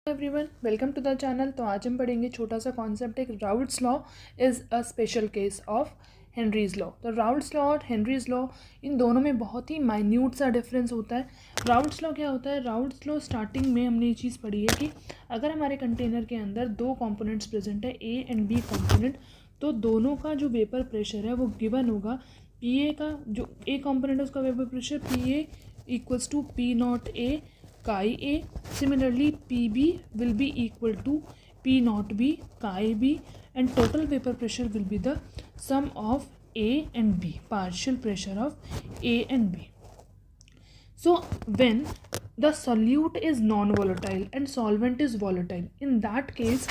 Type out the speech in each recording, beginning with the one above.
Everyone, welcome to the channel. तो आज हम पढ़ेंगे छोटा सा कॉन्सेप्ट, एक Raoult's law is a special case of Henry's law. तो राउल्ट्स लॉ और हेनरीज लॉ, इन दोनों में बहुत ही माइन्यूट सा डिफरेंस होता है। राउल्ट्स लॉ क्या होता है? राउल्ट्स लॉ स्टार्टिंग में हमने ये चीज़ पढ़ी है कि अगर हमारे कंटेनर के अंदर दो कॉम्पोनेंट्स प्रेजेंट है, ए एंड बी कॉम्पोनेंट, तो दोनों का जो वेपर प्रेशर है वो गिवन होगा। पी ए का जो ए कॉम्पोनेंट है उसका vapour pressure P A equals to P naught A chi A. Similarly, PB will be equal to P naught B chi B, and total vapor pressure will be the sum of A and B, partial pressure of A and B. So when the solute is non-volatile and solvent is volatile, in that case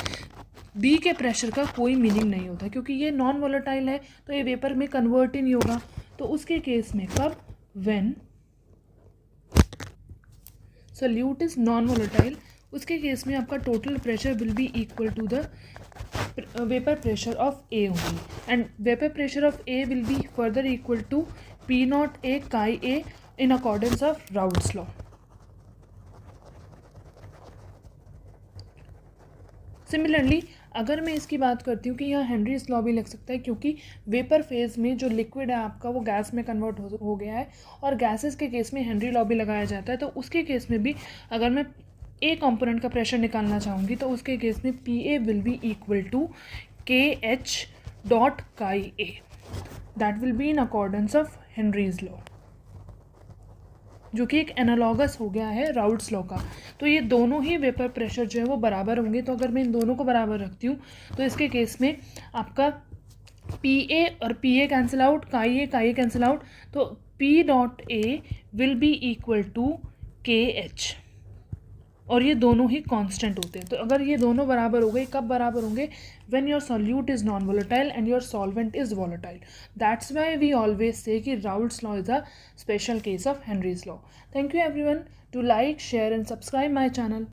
B के pressure का कोई meaning नहीं होता, क्योंकि ये non volatile है तो ये वेपर में कन्वर्ट ही नहीं होगा। तो उसके केस में कब, when solute is non volatile, उसके केस में आपका total pressure will be equal to the vapour pressure of A only, and vapour pressure of A will be further equal to P naught A chi A in accordance of Raoult's law. Similarly अगर मैं इसकी बात करती हूँ कि यहाँ Henry's law भी लग सकता है, क्योंकि वेपर फेज में जो लिक्विड है आपका वो गैस में कन्वर्ट हो गया है, और गैसेस के केस में हेनरी लॉ भी लगाया जाता है। तो उसके केस में भी अगर मैं ए कंपोनेंट का प्रेशर निकालना चाहूँगी तो उसके केस में P A will be equal to K H dot chi A, that will be in accordance of Henry's law, जो कि एक एनालॉगस हो गया है राउल्ट्स लॉ का। तो ये दोनों ही वेपर प्रेशर जो है वो बराबर होंगे। तो अगर मैं इन दोनों को बराबर रखती हूँ तो इसके केस में आपका पी ए और P A cancel out, chi A cancel out, तो P dot A will be equal to K H, और ये दोनों ही कांस्टेंट होते हैं। तो अगर ये दोनों बराबर हो गए, कब बराबर होंगे? When your solute is non volatile and your solvent is volatile. That's why we always say कि Raoult's law is a special case of Henry's law. Thank you everyone to like, share and subscribe my channel.